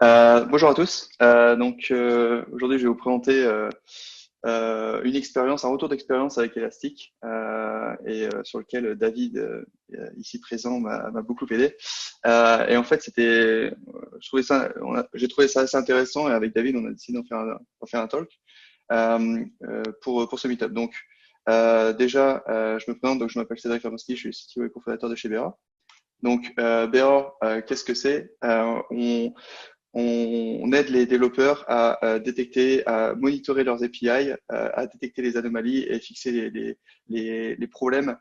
Bonjour à tous. Aujourd'hui, je vais vous présenter une expérience, un retour d'expérience avec Elastic sur lequel David, ici présent, m'a beaucoup aidé. Et en fait, j'ai trouvé ça assez intéressant et avec David, on a décidé d'en faire un talk pour ce meetup. Je me présente. Donc, je m'appelle Cédric Ramoski, je suis le CTO et cofondateur de chez Bera. Bera, qu'est-ce que c'est? On aide les développeurs à détecter, à monitorer leurs API, à détecter les anomalies et fixer les problèmes,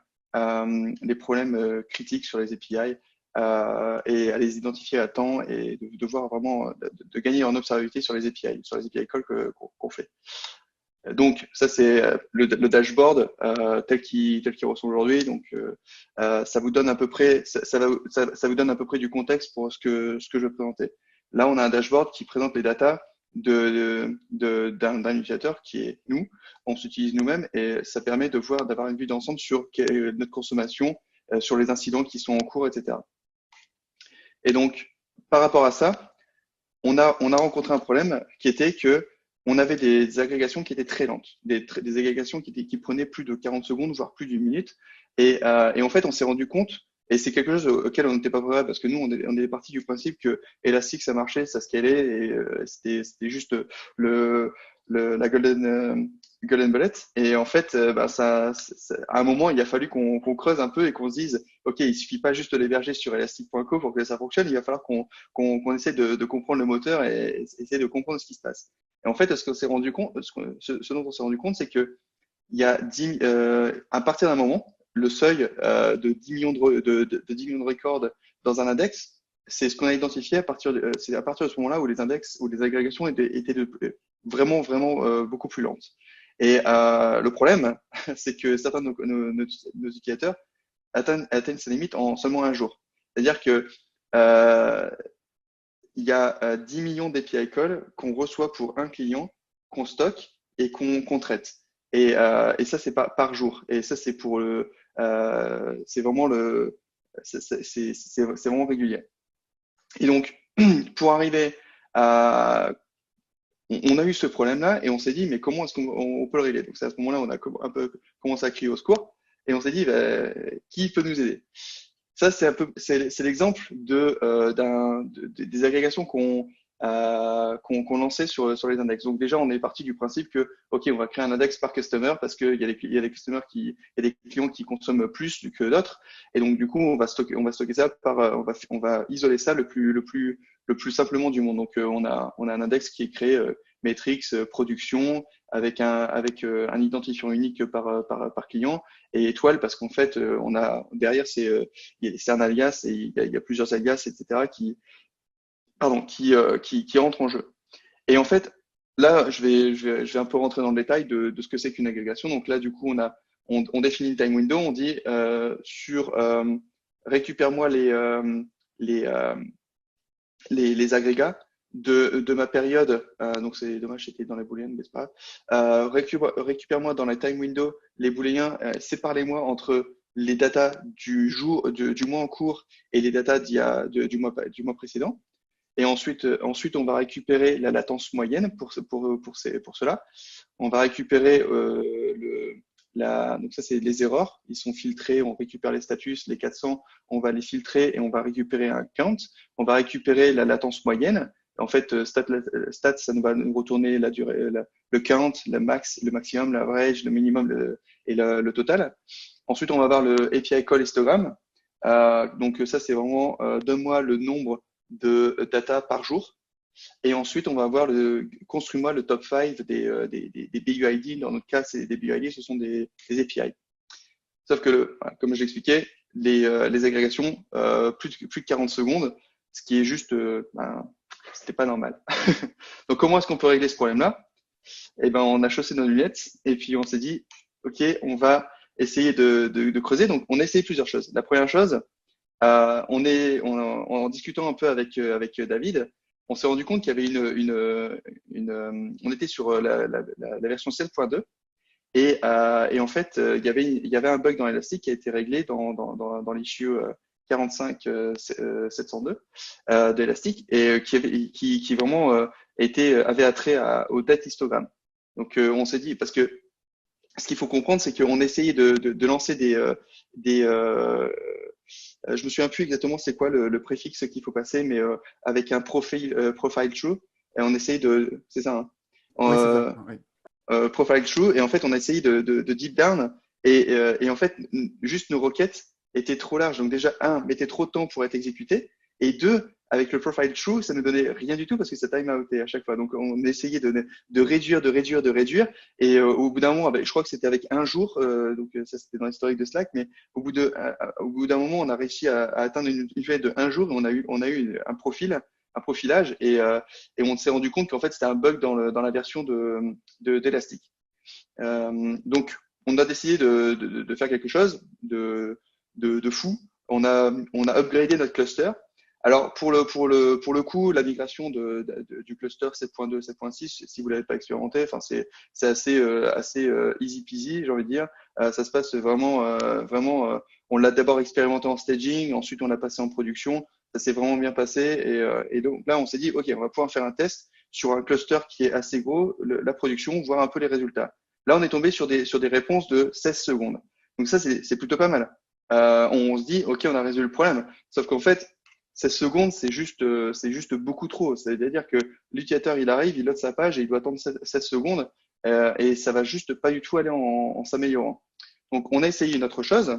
critiques sur les API et à les identifier à temps et de voir vraiment, de gagner en observabilité sur les API calls qu'on fait. Donc ça c'est le dashboard tel qu'il ressemble aujourd'hui. Ça vous donne à peu près ça vous donne à peu près du contexte pour ce que je vais présenter. Là on a un dashboard qui présente les datas d'un utilisateur qui est nous. On s'utilise nous-mêmes et ça permet d'avoir une vue d'ensemble sur notre consommation, sur les incidents qui sont en cours, etc. Et donc par rapport à ça, on a rencontré un problème qui était que on avait des agrégations qui étaient très lentes, des agrégations qui prenaient plus de 40 secondes, voire plus d'une minute. Et en fait, on s'est rendu compte, et c'est quelque chose auquel on n'était pas préparé, parce que nous, on est parti du principe que Elastic, ça marchait, ça scalait, et c'était juste la golden bullet. Et en fait, à un moment, il a fallu qu'on creuse un peu et qu'on se dise, OK, il suffit pas juste de l'héberger sur elastic.co pour que ça fonctionne, il va falloir qu'on essaie de comprendre le moteur et essayer de comprendre ce qui se passe. Et en fait, ce qu'on s'est rendu compte, ce dont on s'est rendu compte, c'est que à partir d'un moment, le seuil de 10 millions de 10 millions de records dans un index, c'est ce qu'on a identifié c'est à partir de ce moment-là où les index ou les agrégations étaient vraiment, vraiment beaucoup plus lentes. Et le problème, c'est que certains de nos utilisateurs atteignent ces limites en seulement un jour. C'est-à-dire que euh, il y a 10 millions d'API calls qu'on reçoit pour un client, qu'on stocke et qu'on traite. Et ça, c'est pas par jour. Et ça, c'est vraiment c'est vraiment régulier. Et donc, pour arriver à, on a eu ce problème-là et on s'est dit, mais comment est-ce qu'on peut le régler? Donc, c'est à ce moment-là, on a un peu commencé à crier au secours et on s'est dit, qui peut nous aider? Ça, c'est l'exemple des agrégations qu'on lançait sur les index. Donc déjà, on est parti du principe que, OK, on va créer un index par customer parce qu'il y a des customers il y a des clients qui consomment plus que d'autres. Et donc, du coup, on va stocker ça on va isoler ça le plus simplement du monde. Donc, on a un index qui est créé, Matrix, production, avec un identifiant unique par client et étoile parce qu'en fait, on a derrière, c'est un alias et il y a plusieurs alias, etc. qui entrent en jeu. Et en fait, là, je vais un peu rentrer dans le détail de ce que c'est qu'une agrégation. Donc là, du coup, on définit le time window, on dit récupère-moi les, euh, les agrégats de ma période. Donc c'est dommage, c'était dans les booléennes, mais c'est pas grave. Récupère-moi dans la time window les booléens, sépare-les-moi entre les datas du mois en cours et les datas du mois précédent. Et ensuite, on va récupérer la latence moyenne pour cela. On va récupérer donc ça c'est les erreurs, ils sont filtrés, on récupère les status, les 400, on va les filtrer et on va récupérer un count. On va récupérer la latence moyenne. En fait, stat ça va nous retourner la durée, le count, le maximum, l'average, le minimum et le total. Ensuite, on va avoir le API call histogram. Donc ça c'est vraiment donne-moi le nombre de data par jour. Et ensuite, on va avoir construis-moi le top 5 des BUID. Dans notre cas, des BUID, ce sont des API. Sauf que, comme je l'expliquais, les agrégations, plus de 40 secondes, ce qui est juste, c'était pas normal. Donc, comment est-ce qu'on peut régler ce problème-là? Eh ben, on a chaussé nos lunettes et puis on s'est dit, OK, on va essayer de creuser. Donc, on a essayé plusieurs choses. La première chose, en discutant un peu avec David, on s'est rendu compte qu'il y avait on était sur la version 7.2 et en fait, il y avait un bug dans Elastic qui a été réglé dans l'issue 45 702 d'élastique et qui vraiment avait attrait au date histogramme. Donc on s'est dit parce que ce qu'il faut comprendre, c'est qu'on essayait de lancer des je me souviens plus exactement c'est quoi le préfixe qu'il faut passer, mais avec un profile true, et on essaye c'est ça, hein, Oui, c'est ça. euh, Oui. profile true, et en fait on a essayé de deep down, et en fait juste nos requêtes étaient trop larges. Donc déjà un, mettait trop de temps pour être exécuté, et deux, avec le profile true, ça ne donnait rien du tout parce que ça time outait à chaque fois. Donc on essayait de réduire, et au bout d'un moment, je crois que c'était avec un jour, donc ça c'était dans l'historique de Slack, mais au bout d'un moment, on a réussi à atteindre une fenêtre de un jour, et on a eu un profilage, et on s'est rendu compte qu'en fait c'était un bug dans la version d'Elastic. Donc on a décidé de faire quelque chose de fou. On a upgradé notre cluster. Alors pour le coup, la migration du cluster 7.2 7.6, si vous l'avez pas expérimenté, enfin c'est assez easy peasy, j'ai envie de dire. Ça se passe vraiment. On l'a d'abord expérimenté en staging, ensuite on l'a passé en production. Ça s'est vraiment bien passé, et donc là on s'est dit ok, on va pouvoir faire un test sur un cluster qui est assez gros, la production, voir un peu les résultats. Là on est tombé sur des réponses de 16 secondes. Donc ça c'est plutôt pas mal. On se dit ok, on a résolu le problème. Sauf qu'en fait 16 secondes, c'est juste beaucoup trop. C'est-à-dire que l'utilisateur, il arrive, il load sa page et il doit attendre 16 secondes, et ça va juste pas du tout aller en s'améliorant. Donc, on a essayé une autre chose.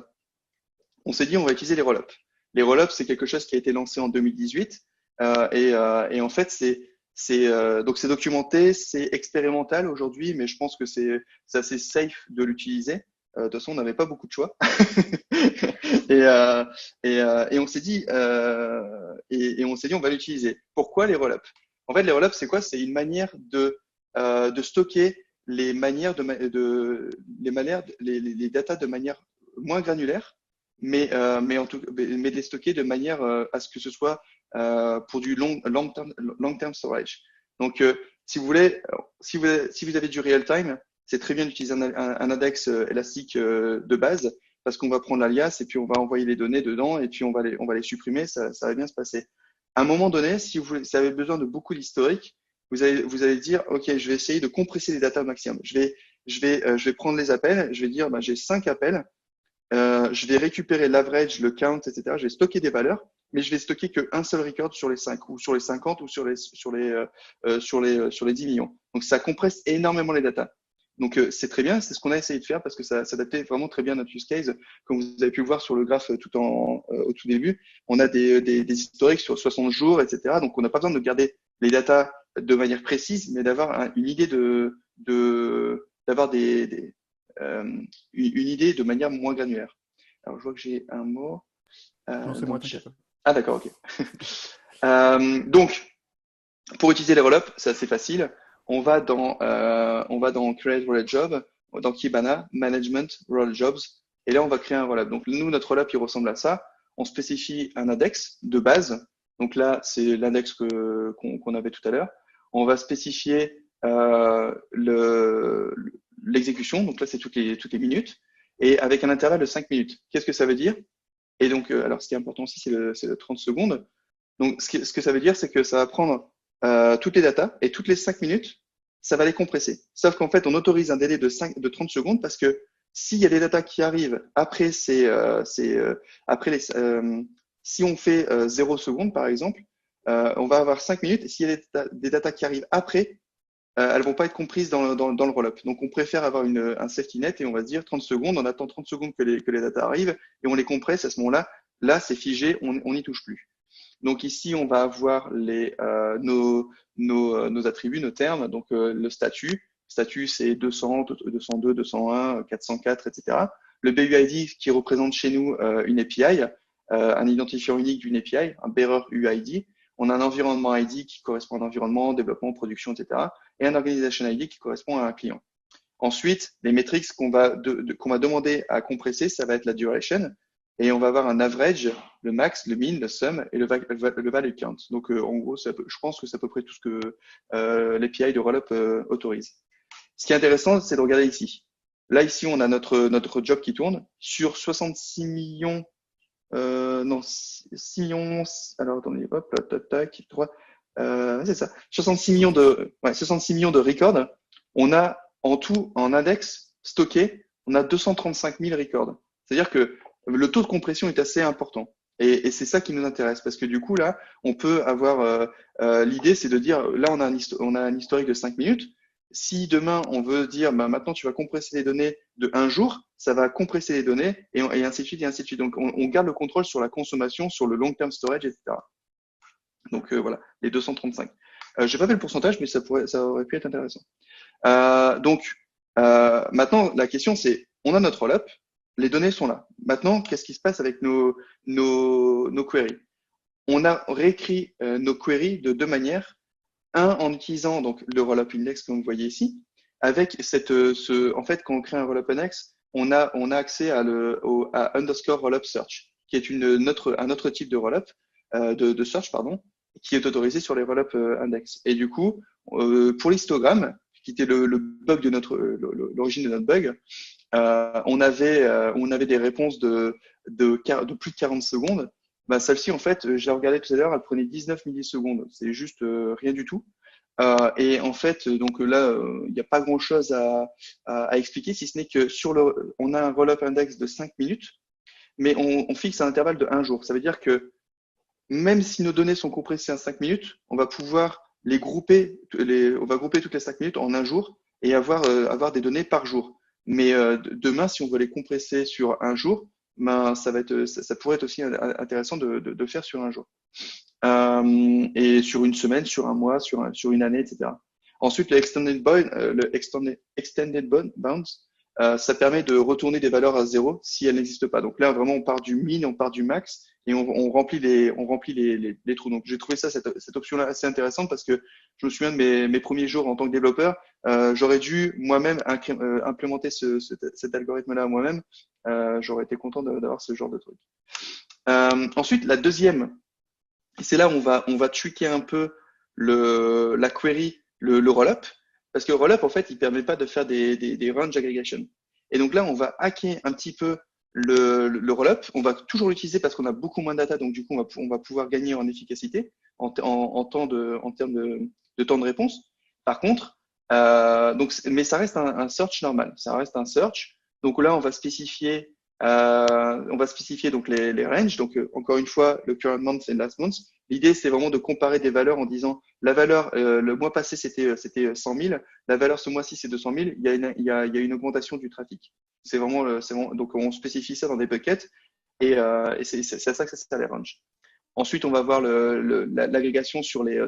On s'est dit, on va utiliser les rollups. Les rollups, c'est quelque chose qui a été lancé en 2018, et en fait, donc c'est documenté, c'est expérimental aujourd'hui, mais je pense que c'est assez safe de l'utiliser. De toute façon, on n'avait pas beaucoup de choix. Et, et on s'est dit, on va l'utiliser. Pourquoi les rollups? En fait, les rollups, c'est quoi? C'est une manière de stocker les datas de manière moins granulaire, mais de les stocker de manière à ce que ce soit pour du long term storage. Donc, si vous voulez, si vous avez du real time, c'est très bien d'utiliser un index élastique de base, parce qu'on va prendre l'alias et puis on va envoyer les données dedans et puis on va les supprimer, ça va bien se passer. À un moment donné, si vous avez besoin de beaucoup d'historique, vous allez dire, OK, je vais essayer de compresser les datas au maximum. Je vais prendre les appels, je vais dire, j'ai 5 appels, je vais récupérer l'average, le count, etc. Je vais stocker des valeurs, mais je vais stocker qu'un seul record sur les 5 ou sur les 50 ou sur les 10 millions. Donc, ça compresse énormément les datas. Donc, c'est très bien, c'est ce qu'on a essayé de faire parce que ça s'adaptait vraiment très bien à notre use case. Comme vous avez pu voir sur le graphe au tout début, on a des historiques sur 60 jours, etc. Donc, on n'a pas besoin de garder les datas de manière précise, mais d'avoir une idée d'avoir une idée de manière moins granulaire. Alors, je vois que j'ai un mot. Non, c'est moi, t'inquiète pas. Ah, d'accord, ok. Donc, pour utiliser les rollups, c'est assez facile. On va dans Create Rollup Job, dans Kibana, Management Rollup Jobs, et là, on va créer un rollup. Donc, nous, notre rollup, il ressemble à ça. On spécifie un index de base. Donc là, c'est l'index qu'on avait tout à l'heure. On va spécifier l'exécution. Donc là, c'est toutes les minutes, et avec un intervalle de 5 minutes. Qu'est-ce que ça veut dire? Et donc, alors, ce qui est important aussi, c'est le 30 secondes. Donc, ce que ça veut dire, c'est que ça va prendre toutes les datas, et toutes les 5 minutes, ça va les compresser. Sauf qu'en fait, on autorise un délai de 30 secondes parce que s'il y a des datas qui arrivent après si on fait 0 secondes, par exemple, on va avoir 5 minutes, et s'il y a des datas qui arrivent après, elles vont pas être comprises dans le roll-up. Donc, on préfère avoir un safety net, et on va se dire 30 secondes, on attend 30 secondes que les datas arrivent, et on les compresse à ce moment-là. Là, c'est figé, on n'y touche plus. Donc ici, on va avoir nos attributs, nos termes. Donc le statut. Statut, c'est 200, 202, 201, 404, etc. Le BUID qui représente chez nous une API, un identifiant unique d'une API, un bearer UID. On a un environnement ID qui correspond à un environnement, développement, production, etc. Et un organization ID qui correspond à un client. Ensuite, les métriques qu'on va demander à compresser, ça va être la duration. Et on va avoir un average, le max, le min, le sum et le value count. Donc, en gros, je pense que c'est à peu près tout ce que l'API de Rollup autorise. Ce qui est intéressant, c'est de regarder ici. Là, ici, on a notre job qui tourne. Sur 66 millions non, 6 millions, alors attendez, hop, là, tac, tac, 3, c'est ça, 66 millions de records. On a en tout, en index stocké, on a 235 000 records. C'est-à-dire que le taux de compression est assez important. Et c'est ça qui nous intéresse, parce que du coup, là, on peut avoir, l'idée, c'est de dire, là, on a un historique de 5 minutes. Si demain, on veut dire, bah, maintenant, tu vas compresser les données de un jour, ça va compresser les données et ainsi de suite, et ainsi de suite. Donc, on garde le contrôle sur la consommation, sur le long-term storage, etc. Donc, voilà, les 235. J'ai pas fait le pourcentage, mais ça aurait pu être intéressant. Maintenant, la question, c'est, on a notre roll-up, les données sont là. Maintenant, qu'est-ce qui se passe avec nos queries? On a réécrit nos queries de deux manières. Un, en utilisant donc le rollup index que vous voyez ici, avec en fait, quand on crée un rollup index, on a accès à underscore rollup search, qui est un autre type de rollup, de search, pardon, qui est autorisé sur les rollup index. Et du coup, pour l'histogramme, qui était le bug de l'origine de notre bug, on avait des réponses de plus de 40 secondes. Bah, celle-ci, en fait, j'ai regardé tout à l'heure, elle prenait 19 millisecondes. C'est juste rien du tout. Et en fait, donc là, il n'y a pas grand-chose à expliquer, si ce n'est que on a un roll-up index de 5 minutes, mais on fixe un intervalle de 1 jour. Ça veut dire que même si nos données sont compressées en 5 minutes, on va pouvoir on va grouper toutes les 5 minutes en 1 jour et avoir des données par jour. Mais demain, si on veut les compresser sur 1 jour, ben, ça pourrait être aussi intéressant de faire sur 1 jour. Et sur une semaine, sur un mois, sur une année, etc. Ensuite, extended bounds, ça permet de retourner des valeurs à zéro si elles n'existent pas. Donc là, vraiment, on part du min, on part du max et on remplit les trous. Donc j'ai trouvé cette option-là assez intéressante parce que je me souviens de mes premiers jours en tant que développeur, j'aurais dû moi-même implémenter cet algorithme-là moi-même. J'aurais été content d'avoir ce genre de truc. Ensuite, la deuxième, c'est là où on va tweaker un peu la query, le rollup, parce que le rollup, en fait, il permet pas de faire des range aggregation. Et donc là, on va hacker un petit peu le rollup. On va toujours l'utiliser parce qu'on a beaucoup moins de data, donc du coup, on va pouvoir gagner en efficacité en termes de temps de réponse. Par contre, mais ça reste un search normal. Ça reste un search. Donc là, on va spécifier donc les ranges. Donc encore une fois, le current month et last month. L'idée, c'est vraiment de comparer des valeurs en disant la valeur le mois passé c'était 100 000, la valeur ce mois-ci c'est 200 000. Il y a une augmentation du trafic. C'est vraiment donc on spécifie ça dans des buckets et c'est ça que ça sert les ranges. Ensuite, on va voir l'agrégation sur les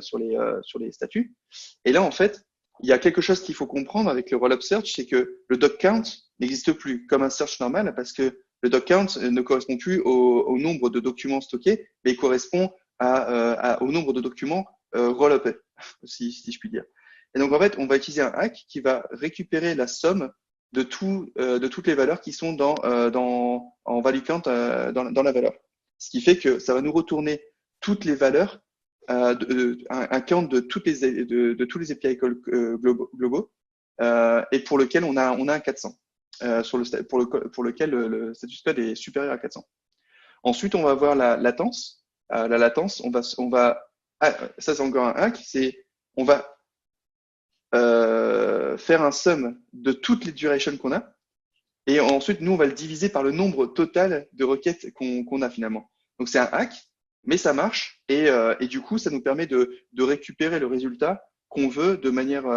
statuts. Et là, en fait, il y a quelque chose qu'il faut comprendre avec le rollup search, c'est que le doc count n'existe plus comme un search normal parce que le doc count ne correspond plus au nombre de documents stockés, mais il correspond au nombre de documents rollupés, si je puis dire. Et donc, en fait, on va utiliser un hack qui va récupérer la somme de toutes les valeurs qui sont en value count dans la valeur. Ce qui fait que ça va nous retourner toutes les valeurs, un count de tous les API calls globaux, et pour lequel on a un 400, pour lequel le status code est supérieur à 400. Ensuite, on va voir la latence. La latence, ça c'est encore un hack, on va faire un sum de toutes les durations qu'on a. Et ensuite, nous, on va le diviser par le nombre total de requêtes qu'on a finalement. Donc, c'est un hack, mais ça marche. Et du coup, ça nous permet de récupérer le résultat qu'on veut de manière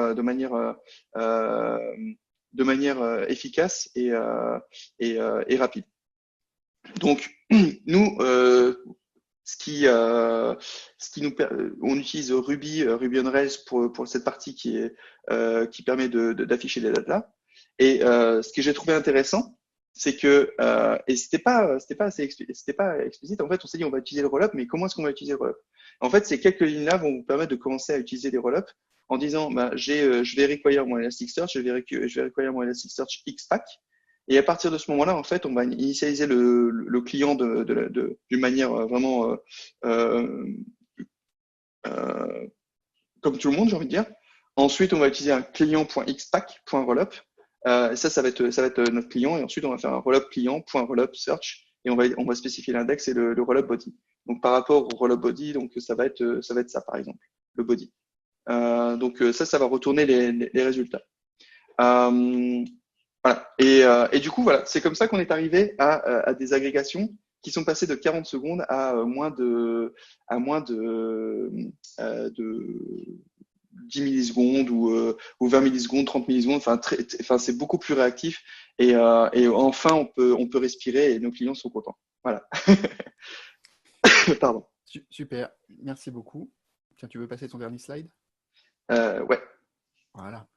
efficace et rapide. Donc, nous, on utilise Ruby on Rails pour cette partie qui permet d'afficher les datas. Et ce que j'ai trouvé intéressant, c'est que et c'était pas explicite. En fait, on s'est dit on va utiliser le rollup, mais comment est-ce qu'on va utiliser le rollup? En fait, ces quelques lignes-là vont vous permettre de commencer à utiliser les rollups en disant je vais require mon Elasticsearch, je vais require mon Elasticsearch XPack. Et à partir de ce moment-là, en fait, on va initialiser le client d'une manière vraiment comme tout le monde, j'ai envie de dire. Ensuite, on va utiliser un client.xpack.rollup. Ça va être notre client. Et ensuite, on va faire un rollup client.rollup search. et on va spécifier l'index et le rollup body. Donc par rapport au rollup body, donc ça va être ça par exemple, le body. Donc ça va retourner les résultats. Voilà. Et du coup, voilà, c'est comme ça qu'on est arrivé à des agrégations qui sont passées de 40 secondes à moins de 10 millisecondes ou 20 millisecondes, 30 millisecondes. Enfin, c'est beaucoup plus réactif. Et enfin, on peut respirer et nos clients sont contents. Voilà. Pardon. Super, merci beaucoup. Tiens, tu veux passer ton dernier slide? Ouais. Voilà.